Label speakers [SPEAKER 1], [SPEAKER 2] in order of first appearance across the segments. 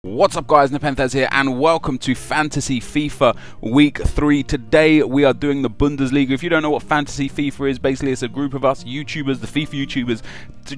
[SPEAKER 1] What's up guys, NepentheZ here and welcome to Fantasy FIFA Week 3. Today we are doing the Bundesliga. If you don't know what Fantasy FIFA is, basically it's a group of us YouTubers, the FIFA YouTubers,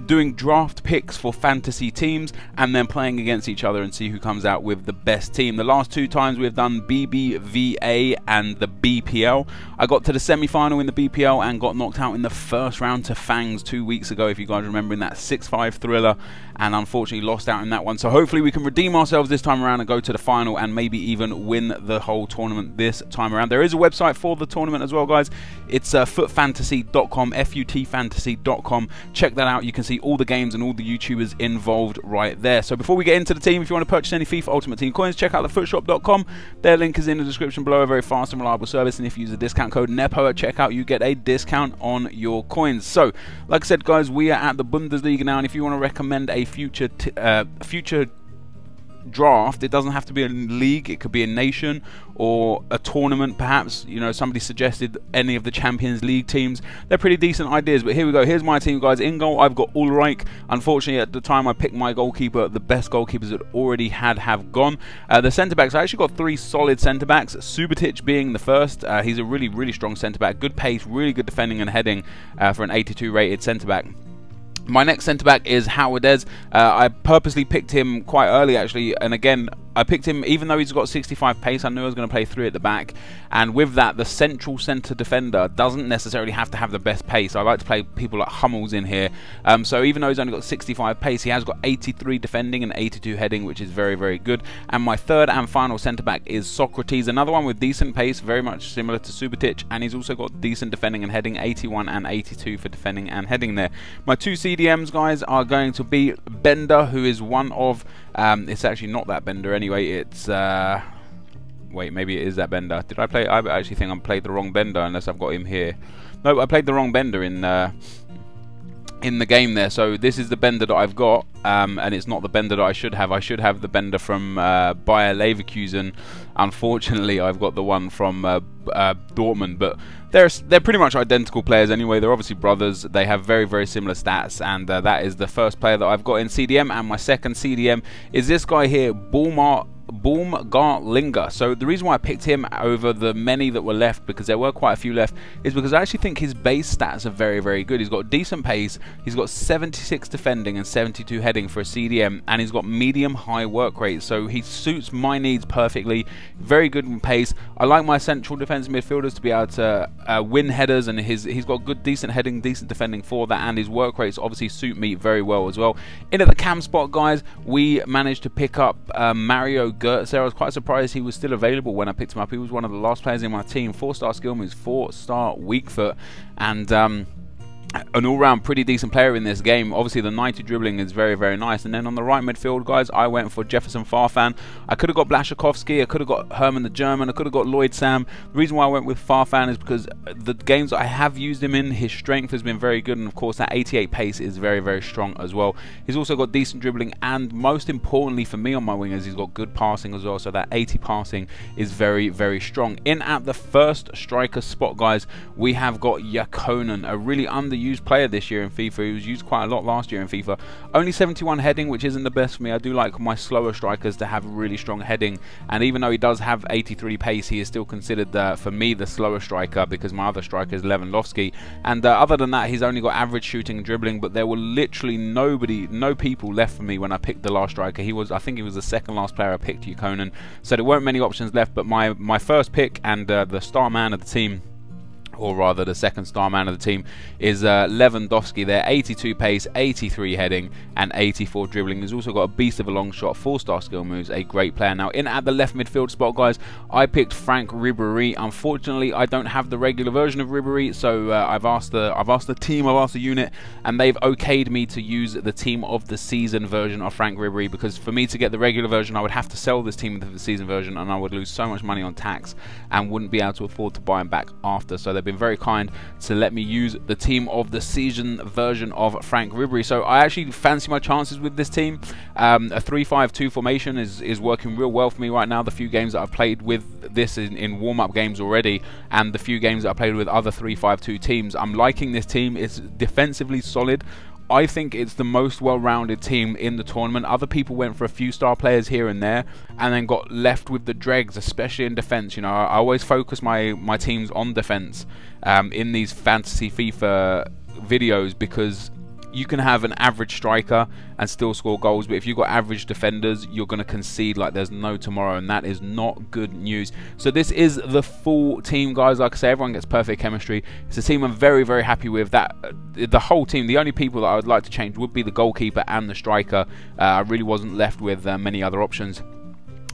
[SPEAKER 1] doing draft picks for fantasy teams and then playing against each other and see who comes out with the best team. The last two times we've done BBVA and the BPL. I got to the semi-final in the BPL and got knocked out in the first round to Fangs 2 weeks ago, if you guys remember, in that 6-5 thriller, and unfortunately lost out in that one. So hopefully we can redeem ourselves this time around and go to the final and maybe even win the whole tournament this time around. There is a website for the tournament as well, guys. It's futfantasy.com, futfantasy.com. Check that out. You can see all the games and all the YouTubers involved right there. So before we get into the team, if you want to purchase any FIFA Ultimate Team coins, check out the footshop.com. Their link is in the description below. A very fast and reliable service, and if you use the discount code NEPO at checkout, you get a discount on your coins. So like I said, guys, we are at the Bundesliga now, and if you want to recommend a future draft, it doesn't have to be a league, it could be a nation or a tournament perhaps. You know, somebody suggested any of the Champions League teams. They're pretty decent ideas, but here we go. Here's my team, guys. In goal I've got Ulreich. Unfortunately at the time I picked my goalkeeper, the best goalkeepers that already have gone. The centre backs, I actually got 3 solid centre backs, Subotic being the first. He's a really strong centre back, good pace, really good defending and heading for an 82 rated centre back. My next centre-back is NepentheZ. I purposely picked him quite early, actually, and again, I picked him even though he's got 65 pace. I knew I was going to play 3 at the back, and with that, the central centre defender doesn't necessarily have to have the best pace. I like to play people like Hummels in here, so even though he's only got 65 pace, he has got 83 defending and 82 heading, which is very good. And my third and final centre-back is Socrates, another one with decent pace, very much similar to Subotic, and he's also got decent defending and heading, 81 and 82 for defending and heading there. My 2 CDMs, guys, are going to be Bender, who is one of, it's actually not that Bender anyway, it's, wait, maybe it is that Bender. Did I play, I actually think I played the wrong Bender unless I've got him here. No, I played the wrong Bender in the game there, so this is the Bender that I've got, and it's not the Bender that I should have. I should have the Bender from Bayer Leverkusen. Unfortunately, I've got the one from Dortmund, but they're pretty much identical players anyway. They're obviously brothers. They have very similar stats, and that is the first player that I've got in CDM. And my second CDM is this guy here, Baumgartlinger. So the reason why I picked him over the many that were left, because there were quite a few left, is because I actually think his base stats are very good. He's got decent pace, he's got 76 defending and 72 heading for a CDM, and he's got medium-high work rate, so he suits my needs perfectly. Very good in pace. I like my central defensive midfielders to be able to win headers, and he's got good, decent heading, decent defending for that, and his work rates obviously suit me very well as well. In at the cam spot, guys, we managed to pick up Mario Götze there. I was quite surprised he was still available when I picked him up. He was one of the last players in my team. 4-star skill moves, 4-star weak foot, and an all-round pretty decent player in this game. Obviously the 90 dribbling is very nice. And then on the right midfield, guys, I went for Jefferson Farfan. I could have got Blaszczykowski, I could have got Herman the German, I could have got Lloyd Sam. The reason why I went with Farfan is because the games I have used him in, his strength has been very good, and of course that 88 pace is very strong as well. He's also got decent dribbling, and most importantly for me on my wingers, he's got good passing as well, so that 80 passing is very strong. In at the first striker spot, guys, we have got Ykkönen, a really underused player this year in FIFA. He was used quite a lot last year in FIFA. Only 71 heading, which isn't the best for me. I do like my slower strikers to have really strong heading, and even though he does have 83 pace, he is still considered for me the slower striker, because my other striker is Lewandowski, and other than that, he's only got average shooting and dribbling. But there were literally no people left for me when I picked the last striker. I think he was the second last player I picked, Ykkönen, so there weren't many options left. But my first pick and the star man of the team, or rather the second star man of the team, is Lewandowski there. 82 pace, 83 heading and 84 dribbling. He's also got a beast of a long shot, 4-star skill moves, a great player. Now in at the left midfield spot, guys, I picked Frank Ribery. Unfortunately I don't have the regular version of Ribery, so I've asked the team, I've asked the unit, and they've okayed me to use the team of the season version of Frank Ribery, because for me to get the regular version I would have to sell this team of the season version, and I would lose so much money on tax and wouldn't be able to afford to buy him back after. So they've been very kind to let me use the team of the season version of Frank Ribery. So I actually fancy my chances with this team. A 3-5-2 formation is working real well for me right now. The few games that I've played with this in warm-up games already, and the few games that I played with other 3-5-2 teams, I'm liking this team. It's defensively solid. I think it's the most well-rounded team in the tournament. Other people went for a few star players here and there and then got left with the dregs, especially in defence. You know, I always focus my teams on defence in these fantasy FIFA videos, because you can have an average striker and still score goals, but if you've got average defenders, you're going to concede like there's no tomorrow, and that is not good news. So this is the full team, guys. Like I say, everyone gets perfect chemistry. It's a team I'm very, very happy with. That the whole team, the only people that I would like to change would be the goalkeeper and the striker. I really wasn't left with many other options.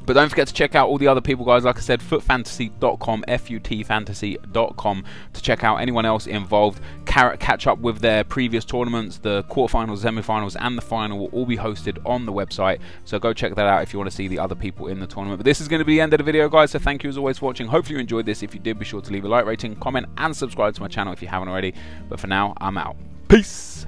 [SPEAKER 1] But don't forget to check out all the other people, guys. Like I said, futfantasy.com, futfantasy.com, to check out anyone else involved. Catch up with their previous tournaments. The quarterfinals, semi-finals, and the final will all be hosted on the website. So go check that out if you want to see the other people in the tournament. But this is going to be the end of the video, guys. So thank you as always for watching. Hopefully you enjoyed this. If you did, be sure to leave a like rating, comment, and subscribe to my channel if you haven't already. But for now, I'm out. Peace.